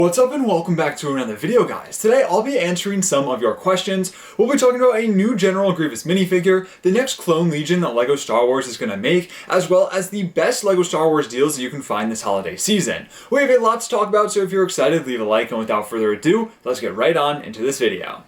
What's up and welcome back to another video, guys. Today I'll be answering some of your questions. We'll be talking about a new General Grievous minifigure, the next Clone Legion that LEGO Star Wars is going to make, as well as the best LEGO Star Wars deals that you can find this holiday season. We have a lot to talk about, so if you're excited, leave a like, and without further ado, let's get right on into this video.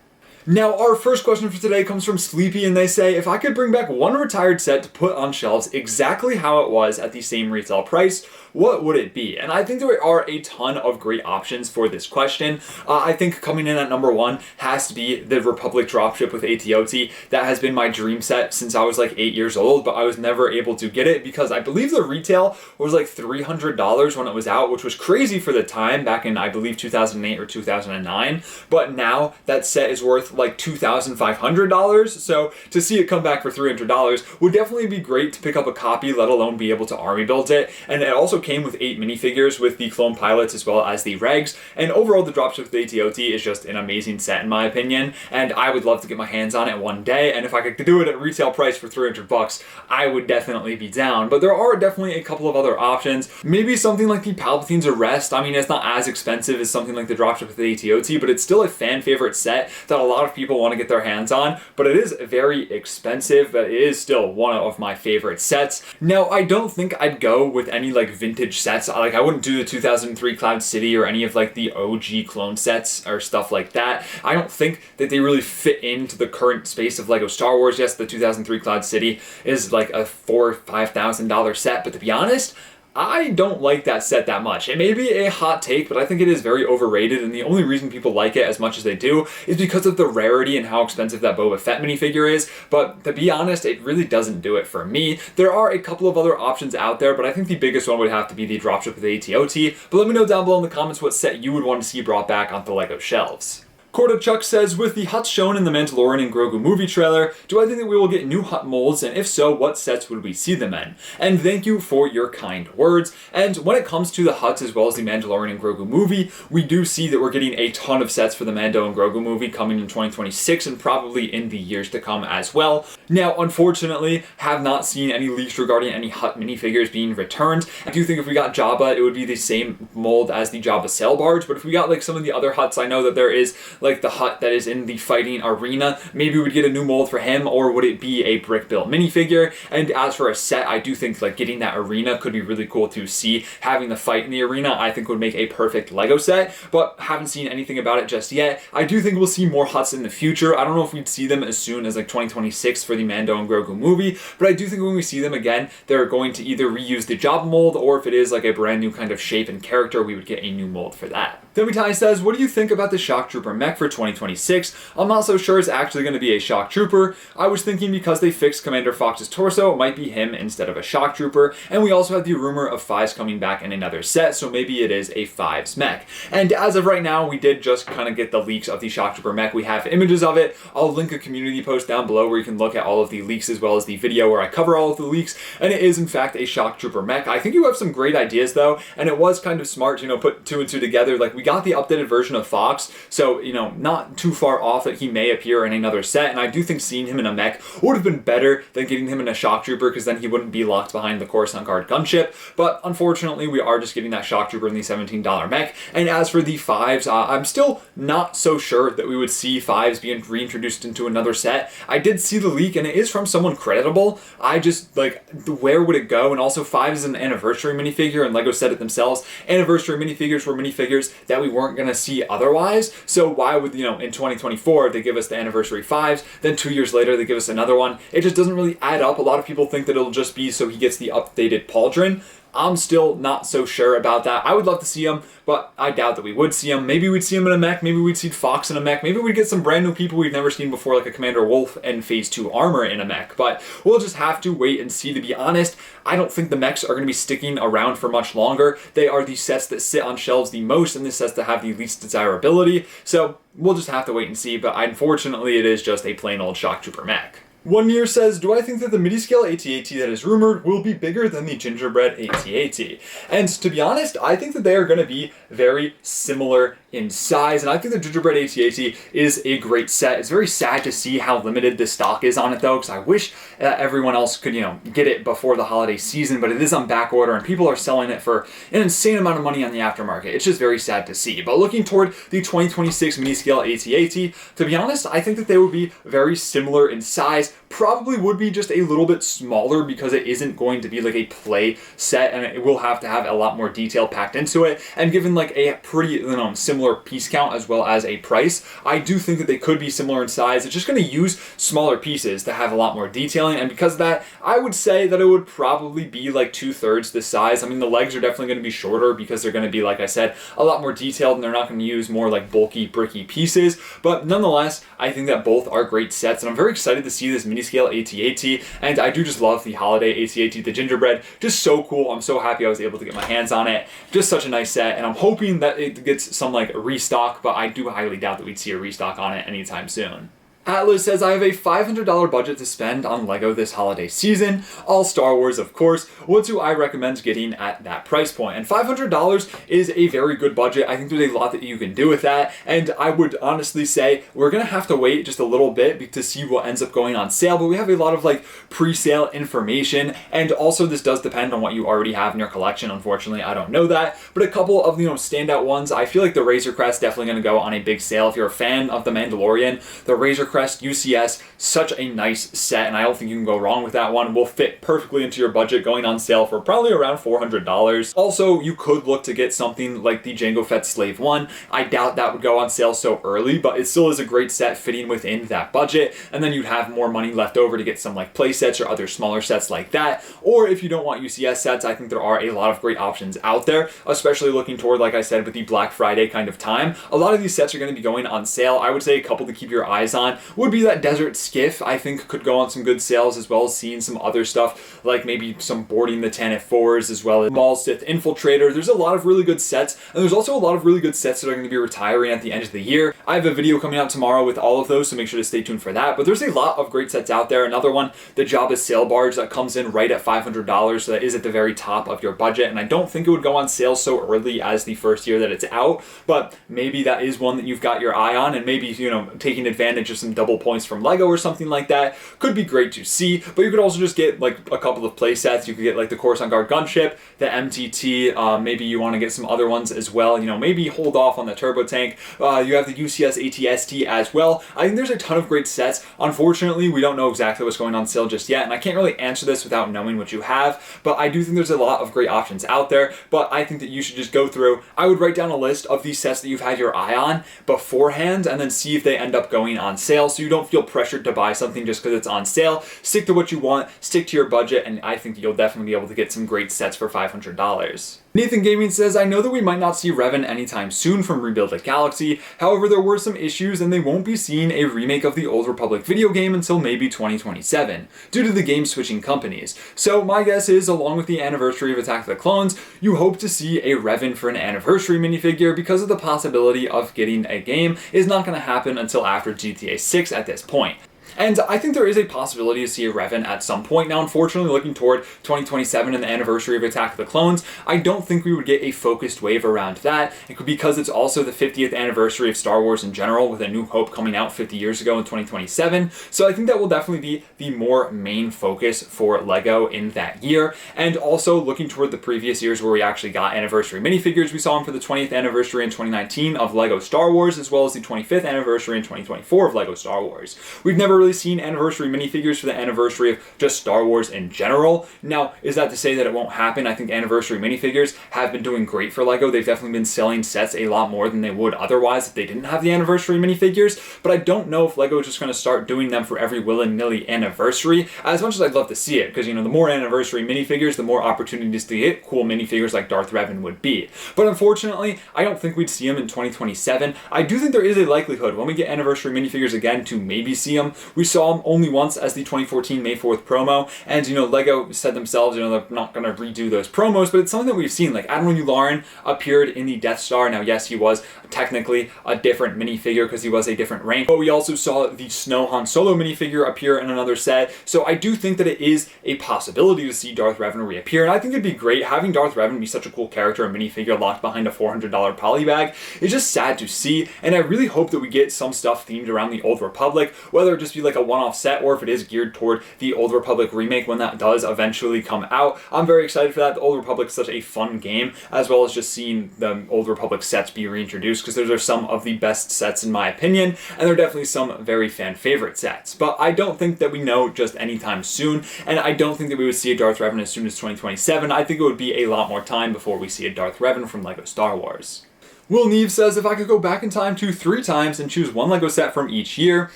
Now, our first question for today comes from Sleepy, and they say, if I could bring back one retired set to put on shelves exactly how it was at the same retail price, what would it be? And I think there are a ton of great options for this question. I think coming in at number one has to be the Republic dropship with AT-OT. That has been my dream set since I was like 8 years old, but I was never able to get it because I believe the retail was like $300 when it was out, which was crazy for the time back in, I believe, 2008 or 2009. But now that set is worth like $2,500. So to see it come back for $300 would definitely be great to pick up a copy, let alone be able to army build it. And it also came with 8 minifigures with the clone pilots as well as the regs. And overall, the dropship with AT-OT is just an amazing set in my opinion. And I would love to get my hands on it one day. And if I could do it at retail price for $300, I would definitely be down. But there are definitely a couple of other options. Maybe something like the Palpatine's Arrest. I mean, it's not as expensive as something like the dropship with AT-OT, but it's still a fan favorite set that a lot of people want to get their hands on. But it is very expensive, but it is still one of my favorite sets. Now, I don't think I'd go with any like vintage sets. Like, I wouldn't do the 2003 Cloud City or any of like the OG clone sets or stuff like that. I don't think that they really fit into the current space of LEGO Star Wars. Yes, the 2003 Cloud City is like a $4,000 or $5,000 set, but to be honest, I don't like that set that much. It may be a hot take, but I think it is very overrated, and the only reason people like it as much as they do is because of the rarity and how expensive that Boba Fett minifigure is, but to be honest, it really doesn't do it for me. There are a couple of other options out there, but I think the biggest one would have to be the dropship with AT-OT, but let me know down below in the comments what set you would want to see brought back onto LEGO shelves. Corda Chuck says, with the Hutts shown in the Mandalorian and Grogu movie trailer, do I think that we will get new Hutt molds, and if so, what sets would we see them in? And thank you for your kind words. And when it comes to the Hutts as well as the Mandalorian and Grogu movie, we do see that we're getting a ton of sets for the Mando and Grogu movie coming in 2026 and probably in the years to come as well. Now, unfortunately, have not seen any leaks regarding any Hutt minifigures being returned. I do think if we got Jabba, it would be the same mold as the Jabba sail barge, but if we got like some of the other Hutts, I know that there is like the Hutt that is in the fighting arena, maybe we'd get a new mold for him, or would it be a brick built minifigure? And as for a set, I do think like getting that arena could be really cool to see. Having the fight in the arena, I think would make a perfect LEGO set, but haven't seen anything about it just yet. I do think we'll see more Hutts in the future. I don't know if we'd see them as soon as like 2026 for the Mando and Grogu movie, but I do think when we see them again, they're going to either reuse the Jabba mold, or if it is like a brand new kind of shape and character, we would get a new mold for that. Demitai says, what do you think about the Shock Trooper mech for 2026? I'm not so sure it's actually going to be a Shock Trooper. I was thinking because they fixed Commander Fox's torso, it might be him instead of a Shock Trooper, and we also have the rumor of Fives coming back in another set, so maybe it is a Fives mech. And as of right now, we did just kind of get the leaks of the Shock Trooper mech. We have images of it. I'll link a community post down below where you can look at all of the leaks as well as the video where I cover all of the leaks, and it is in fact a Shock Trooper mech. I think you have some great ideas though, and it was kind of smart to, put two and two together. Like, we got the updated version of Fox, so, not too far off that he may appear in another set, and I do think seeing him in a mech would have been better than getting him in a Shock Trooper, because then he wouldn't be locked behind the Coruscant Guard gunship. But unfortunately, we are just getting that Shock Trooper in the $17 mech. And as for the Fives, I'm still not so sure that we would see Fives being reintroduced into another set. I did see the leak, and it is from someone creditable. I just, where would it go? And also, Fives is an anniversary minifigure, and LEGO said it themselves. Anniversary minifigures were minifigures that we weren't going to see otherwise. So why would, in 2024, they give us the anniversary Fives, then 2 years later, they give us another one. It just doesn't really add up. A lot of people think that it'll just be so he gets the updated pauldron. I'm still not so sure about that. I would love to see him, but I doubt that we would see him. Maybe we'd see him in a mech. Maybe we'd see Fox in a mech. Maybe we'd get some brand new people we've never seen before, like a Commander Wolf and Phase 2 armor in a mech. But we'll just have to wait and see. To be honest, I don't think the mechs are going to be sticking around for much longer. They are the sets that sit on shelves the most, and the sets that have the least desirability. So we'll just have to wait and see. But unfortunately, it is just a plain old Shock Trooper mech. One Year says, do I think that the mini-scale AT-AT that is rumored will be bigger than the gingerbread AT-AT? And to be honest, I think that they are going to be very similar in size, and I think the gingerbread AT-AT is a great set. It's very sad to see how limited the stock is on it though, because I wish everyone else could, get it before the holiday season, but it is on back order and people are selling it for an insane amount of money on the aftermarket. It's just very sad to see. But looking toward the 2026 mini-scale AT-AT, to be honest, I think that they would be very similar in size. Probably would be just a little bit smaller because it isn't going to be like a play set, and it will have to have a lot more detail packed into it. And given like a pretty similar piece count as well as a price, I do think that they could be similar in size. It's just going to use smaller pieces to have a lot more detailing, and because of that, I would say that it would probably be like 2/3 the size. I mean, the legs are definitely going to be shorter because they're going to be, like I said, a lot more detailed, and they're not going to use more like bulky, bricky pieces. But nonetheless, I think that both are great sets, and I'm very excited to see this mini-scale AT-AT, and I do just love the holiday AT-AT, the gingerbread, just so cool. I'm so happy I was able to get my hands on it. Just such a nice set, and I'm hoping that it gets some like restock, but I do highly doubt that we'd see a restock on it anytime soon. Atlas says, I have a $500 budget to spend on LEGO this holiday season, all Star Wars of course. What do I recommend getting at that price point? And $500 is a very good budget. I think there's a lot that you can do with that, and I would honestly say we're gonna have to wait just a little bit to see what ends up going on sale, but we have a lot of like pre-sale information, and also this does depend on what you already have in your collection. Unfortunately, I don't know that, but a couple of standout ones, I feel like the Razor Crest definitely gonna go on a big sale. If you're a fan of The Mandalorian, the Razor Crest UCS, such a nice set, and I don't think you can go wrong with that one. Will fit perfectly into your budget, going on sale for probably around $400. Also, you could look to get something like the Jango Fett Slave 1. I doubt that would go on sale so early, but it still is a great set fitting within that budget, and then you'd have more money left over to get some like play sets or other smaller sets like that. Or if you don't want UCS sets, I think there are a lot of great options out there, especially looking toward, like I said, with the Black Friday kind of time. A lot of these sets are going to be going on sale. I would say a couple to keep your eyes on would be that Desert Skiff. I think could go on some good sales, as well as seeing some other stuff like maybe some Boarding the Tantive 4s, as well as Maul Sith Infiltrator. There's a lot of really good sets, and there's also a lot of really good sets that are going to be retiring at the end of the year. I have a video coming out tomorrow with all of those, so make sure to stay tuned for that. But there's a lot of great sets out there. Another one, the Jabba's Sail Barge, that comes in right at $500, so that is at the very top of your budget, and I don't think it would go on sale so early as the first year that it's out, but maybe that is one that you've got your eye on, and maybe taking advantage of some double points from LEGO or something like that could be great to see. But you could also just get like a couple of play sets. You could get like the Coruscant Guard gunship, the MTT, maybe you want to get some other ones as well, maybe hold off on the turbo tank. You have the UCS ATST as well. I think there's a ton of great sets. Unfortunately, we don't know exactly what's going on sale just yet, and I can't really answer this without knowing what you have, but I do think there's a lot of great options out there. But I think that you should just go through, I would write down a list of these sets that you've had your eye on beforehand, and then see if they end up going on sale, so you don't feel pressured to buy something just because it's on sale. Stick to what you want, stick to your budget, and I think you'll definitely be able to get some great sets for $500. Nathan Gaming says, I know that we might not see Revan anytime soon from Rebuild a Galaxy, however there were some issues and they won't be seeing a remake of the Old Republic video game until maybe 2027, due to the game switching companies. So my guess is, along with the anniversary of Attack of the Clones, you hope to see a Revan for an anniversary minifigure, because of the possibility of getting a game is not going to happen until after GTA 6 at this point. And I think there is a possibility to see a Revan at some point. Now, unfortunately, looking toward 2027 and the anniversary of Attack of the Clones, I don't think we would get a focused wave around that. It could, because it's also the 50th anniversary of Star Wars in general, with A New Hope coming out 50 years ago in 2027. So I think that will definitely be the more main focus for LEGO in that year. And also looking toward the previous years where we actually got anniversary minifigures. We saw them for the 20th anniversary in 2019 of LEGO Star Wars, as well as the 25th anniversary in 2024 of LEGO Star Wars. We've never really seen anniversary minifigures for the anniversary of just Star Wars in general. Now, is that to say that it won't happen? I think anniversary minifigures have been doing great for LEGO. They've definitely been selling sets a lot more than they would otherwise if they didn't have the anniversary minifigures, but I don't know if LEGO is just going to start doing them for every willy-nilly anniversary, as much as I'd love to see it, because the more anniversary minifigures, the more opportunities to get cool minifigures like Darth Revan would be. But unfortunately, I don't think we'd see them in 2027. I do think there is a likelihood when we get anniversary minifigures again to maybe see them, We saw him only once as the 2014 May 4th promo, and Lego said themselves, they're not going to redo those promos, but it's something that we've seen. Like Admiral Yularen appeared in the Death Star. Now, yes, he was technically a different minifigure because he was a different rank, but we also saw the Snow Han Solo minifigure appear in another set. So I do think that it is a possibility to see Darth Revan reappear, and I think it'd be great having Darth Revan be such a cool character, a minifigure locked behind a $400 poly bag. It's just sad to see, and I really hope that we get some stuff themed around the Old Republic, whether it just be like a one-off set or if it is geared toward the Old Republic remake when that does eventually come out. I'm very excited for that. The Old Republic is such a fun game, as well as just seeing the Old Republic sets be reintroduced, because those are some of the best sets in my opinion, and they're definitely some very fan favorite sets. But I don't think that we know just anytime soon, and I don't think that we would see a Darth Revan as soon as 2027. I think it would be a lot more time before we see a Darth Revan from LEGO Star Wars. Will Neve says, if I could go back in time to 3 times and choose one LEGO set from each year,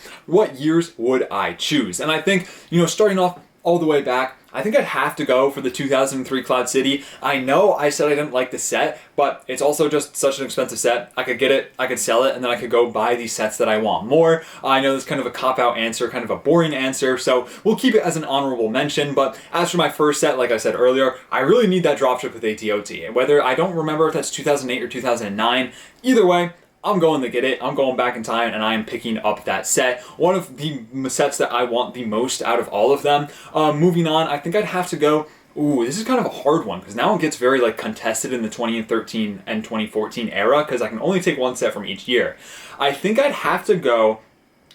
what years would I choose? And I think, starting off all the way back, I think I'd have to go for the 2003 Cloud City. I know I said I didn't like the set, but it's also just such an expensive set. I could get it, I could sell it, and then I could go buy the sets that I want more. I know this is kind of a cop-out answer, kind of a boring answer, so we'll keep it as an honorable mention. But as for my first set, like I said earlier, I really need that dropship with AT-OT. Whether, I don't remember if that's 2008 or 2009, either way, I'm going to get it. I'm going back in time, and I am picking up that set. One of the sets that I want the most out of all of them. Moving on, I think I'd have to go... Ooh, this is kind of a hard one, because now it gets very contested in the 2013 and 2014 era, because I can only take one set from each year. I think I'd have to go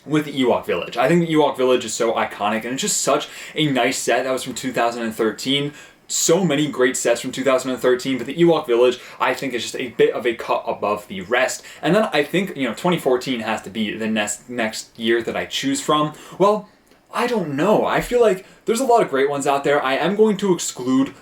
with the Ewok Village. I think the Ewok Village is so iconic, and it's just such a nice set. That was from 2013. So many great sets from 2013, but the Ewok Village, I think, is just a bit of a cut above the rest. And then I think, 2014 has to be the next year that I choose from. Well, I don't know. I feel like there's a lot of great ones out there. I am going to exclude,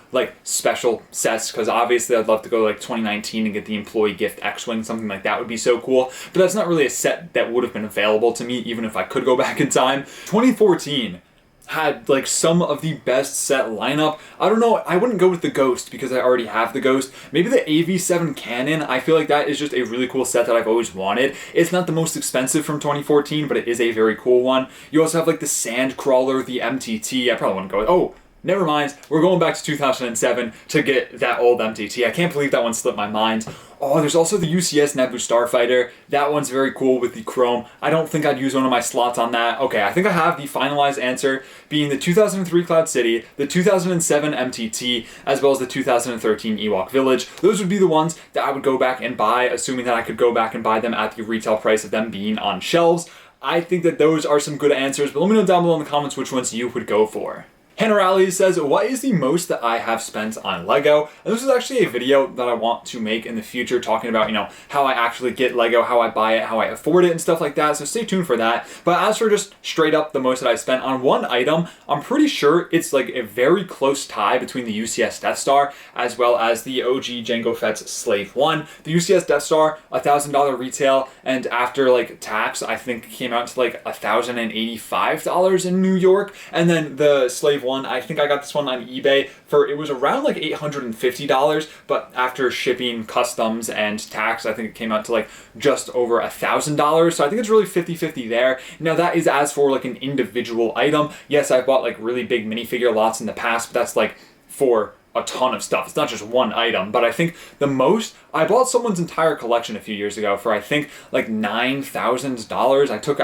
special sets, because obviously I'd love to go to, 2019 and get the Employee Gift X-Wing. Something like that would be so cool. But that's not really a set that would have been available to me, even if I could go back in time. 2014 had some of the best set lineup. I don't know, I wouldn't go with the Ghost because I already have the Ghost. Maybe the AV7 Cannon. I feel like that is just a really cool set that I've always wanted. It's not the most expensive from 2014, but it is a very cool one. You also have the Sandcrawler, the MTT. I probably wouldn't go with... Oh, never mind. We're going back to 2007 to get that old MTT. I can't believe that one slipped my mind. Oh, there's also the UCS Naboo Starfighter. That one's very cool with the chrome. I don't think I'd use one of my slots on that. Okay, I think I have the finalized answer being the 2003 Cloud City, the 2007 MTT, as well as the 2013 Ewok Village. Those would be the ones that I would go back and buy, assuming that I could go back and buy them at the retail price of them being on shelves. I think that those are some good answers, but let me know down below in the comments which ones you would go for. Hannah Raleigh says, what is the most that I have spent on LEGO? And this is actually a video that I want to make in the future, talking about, how I actually get LEGO, how I buy it, how I afford it, and stuff like that. So stay tuned for that. But as for just straight up the most that I spent on one item, I'm pretty sure it's a very close tie between the UCS Death Star as well as the OG Jango Fett's Slave 1. The UCS Death Star, $1,000 retail, and after tax, I think it came out to $1,085 in New York. And then the Slave 1, I think I got this one on eBay for, it was around $850, but after shipping, customs, and tax, I think it came out to just over $1,000. So I think it's really 50-50 there. Now that is as for an individual item. Yes, I've bought really big minifigure lots in the past, but that's for a ton of stuff. It's not just one item, but I think the most, I bought someone's entire collection a few years ago for I think $9,000. I took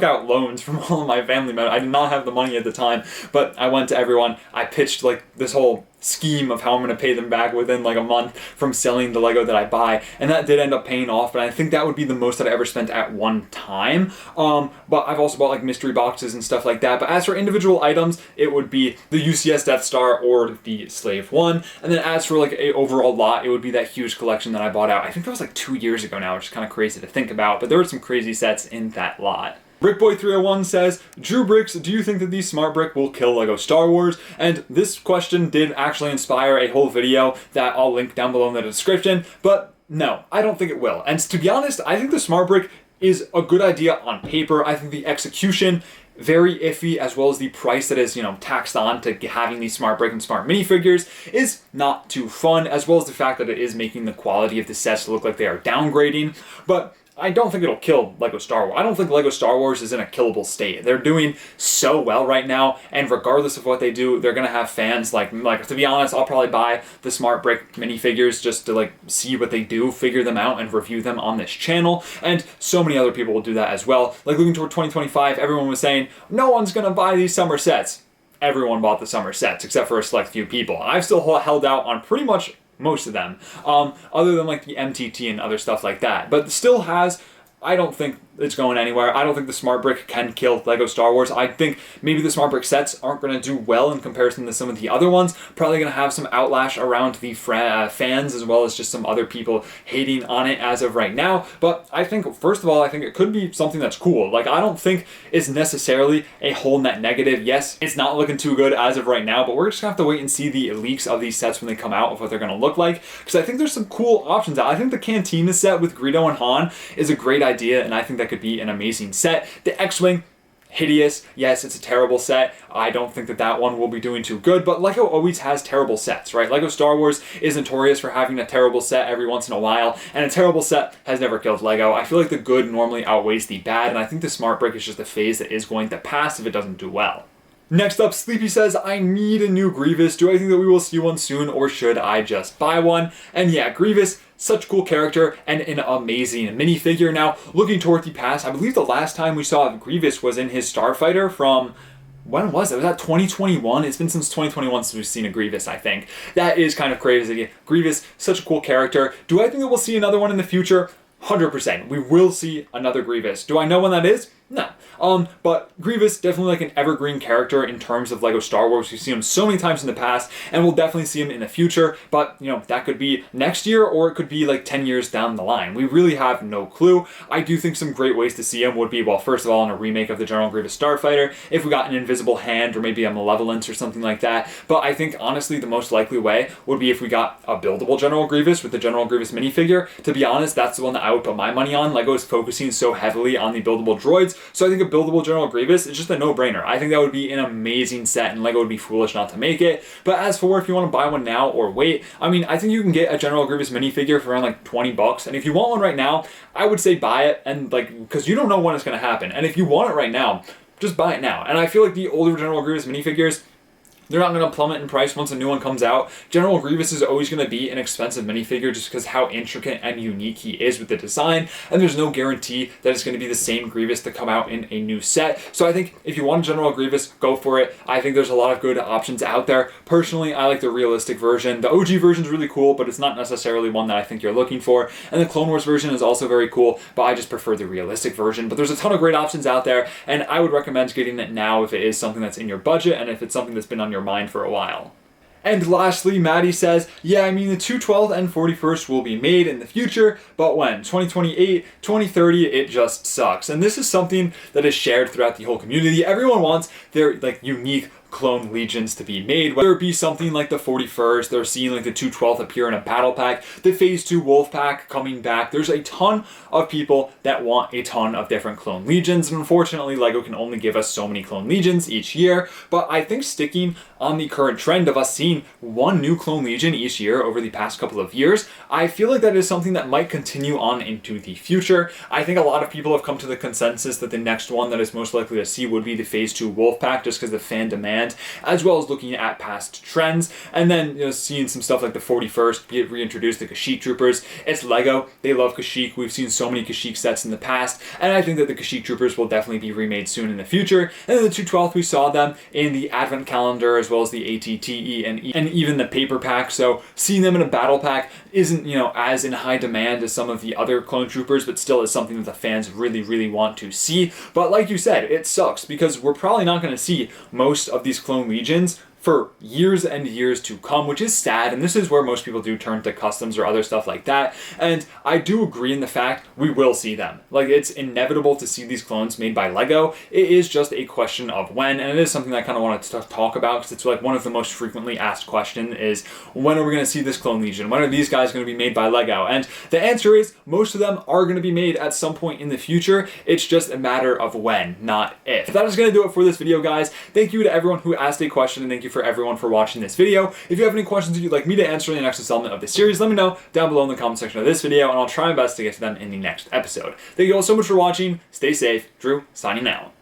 out loans from all of my family members. I did not have the money at the time, but I went to everyone. I pitched this whole scheme of how I'm going to pay them back within a month from selling the LEGO that I buy, and that did end up paying off, but I think that would be the most that I ever spent at one time. But I've also bought mystery boxes and stuff like that. But as for individual items, it would be the UCS Death Star or the Slave 1, and then as for a overall lot, it would be that huge collection that I bought out. I think that was 2 years ago now, which is kind of crazy to think about, but there were some crazy sets in that lot. Brickboy301 says, Drew Bricks, do you think that the Smart Brick will kill LEGO Star Wars? And this question did actually inspire a whole video that I'll link down below in the description, but no, I don't think it will. And to be honest, I think the Smart Brick is a good idea on paper. I think the execution, very iffy, as well as the price that is, taxed on to having these Smart Brick and Smart minifigures is not too fun, as well as the fact that it is making the quality of the sets look like they are downgrading. But I don't think it'll kill LEGO Star Wars. I don't think LEGO Star Wars is in a killable state. They're doing so well right now, and regardless of what they do, they're gonna have fans. Like to be honest, I'll probably buy the Smart Brick minifigures just to like see what they do, figure them out, and review them on this channel. And so many other people will do that as well. Like looking toward 2025, everyone was saying no one's gonna buy these summer sets. Everyone bought the summer sets except for a select few people. I've still held out on pretty much most of them, other than like the MTT and other stuff like that. But still has, I don't think it's going anywhere. I don't think the Smart Brick can kill LEGO Star Wars. I think maybe the Smart Brick sets aren't going to do well in comparison to some of the other ones. Probably going to have some outlash around the fans, as well as just some other people hating on it as of right now. But I think, first of all, I think it could be something that's cool. Like, I don't think it's necessarily a whole net negative. Yes, it's not looking too good as of right now, but we're just going to have to wait and see the leaks of these sets when they come out, of what they're going to look like. Because I think there's some cool options out. I think the Cantina set with Greedo and Han is a great idea, and I think that could be an amazing set. The X-Wing, hideous. Yes, it's a terrible set. I don't think that one will be doing too good, but LEGO always has terrible sets, right? LEGO Star Wars is notorious for having a terrible set every once in a while, and a terrible set has never killed LEGO. I feel like the good normally outweighs the bad, and I think the Smart Brick is just a phase that is going to pass if it doesn't do well. Next up, Sleepy says, I need a new Grievous. Do I think that we will see one soon, or should I just buy one? And yeah, Grievous, such a cool character and an amazing minifigure. Now, looking toward the past, I believe the last time we saw Grievous was in his Starfighter from, when was it? Was that 2021? It's been since 2021 since we've seen a Grievous, I think. That is kind of crazy. Grievous, such a cool character. Do I think that we'll see another one in the future? 100%. We will see another Grievous. Do I know when that is? No. But Grievous, definitely like an evergreen character in terms of LEGO Star Wars. We've seen him so many times in the past, and we'll definitely see him in the future. But, you know, that could be next year, or it could be like 10 years down the line. We really have no clue. I do think some great ways to see him would be, well, first of all, in a remake of the General Grievous Starfighter, if we got an invisible hand, or maybe a Malevolence or something like that. But I think, honestly, the most likely way would be if we got a buildable General Grievous with the General Grievous minifigure. To be honest, that's the one that I would put my money on. LEGO is focusing so heavily on the buildable droids, so I think a buildable General Grievous is just a no-brainer. I think that would be an amazing set, and LEGO would be foolish not to make it. But as for if you want to buy one now or wait, I mean, I think you can get a General Grievous minifigure for around like 20 bucks. And if you want one right now, I would say buy it, and like, because you don't know when it's going to happen. And if you want it right now, just buy it now. And I feel like the older General Grievous minifigures, they're not going to plummet in price once a new one comes out. General Grievous is always going to be an expensive minifigure just because how intricate and unique he is with the design, and there's no guarantee that it's going to be the same Grievous to come out in a new set. So I think if you want General Grievous, go for it. I think there's a lot of good options out there. Personally, I like the realistic version. The OG version is really cool, but it's not necessarily one that I think you're looking for. And the Clone Wars version is also very cool, but I just prefer the realistic version. But there's a ton of great options out there, and I would recommend getting it now if it is something that's in your budget, and if it's something that's been on your mind for a while. And lastly, Maddie says, yeah, I mean, the 212th and 41st will be made in the future, but when? 2028, 2030, it just sucks. And this is something that is shared throughout the whole community. Everyone wants their like unique clone legions to be made, whether it be something like the 41st, they're seeing like the 212th appear in a battle pack, the phase 2 wolf pack coming back. There's a ton of people that want a ton of different clone legions, and unfortunately LEGO can only give us so many clone legions each year. But I think sticking on the current trend of us seeing one new clone legion each year over the past couple of years, I feel like that is something that might continue on into the future. I think a lot of people have come to the consensus that the next one that is most likely to see would be the phase 2 wolf pack, just because of fan demand, as well as looking at past trends, and then, you know, seeing some stuff like the 41st get reintroduced, the Kashyyyk Troopers. It's LEGO, they love Kashyyyk. We've seen so many Kashyyyk sets in the past, and I think that the Kashyyyk Troopers will definitely be remade soon in the future. And then the 212th, we saw them in the Advent Calendar, as well as the ATTE and even the paper pack. So seeing them in a battle pack isn't, you know, as in high demand as some of the other clone troopers, but still is something that the fans really, really want to see. But like you said, it sucks because we're probably not going to see most of these clone legions for years and years to come, which is sad, and this is where most people do turn to customs or other stuff like that. And I do agree in the fact we will see them. Like, it's inevitable to see these clones made by LEGO. It is just a question of when, and it is something that I kind of wanted to talk about because it's like one of the most frequently asked questions is, when are we going to see this clone legion? When are these guys going to be made by LEGO? And the answer is, most of them are going to be made at some point in the future. It's just a matter of when, not if. That is going to do it for this video, guys. Thank you to everyone who asked a question, and thank you for for everyone for watching this video. If you have any questions that you'd like me to answer in the next installment of this series, let me know down below in the comment section of this video, and I'll try my best to get to them in the next episode. Thank you all so much for watching. Stay safe. Drew, signing out.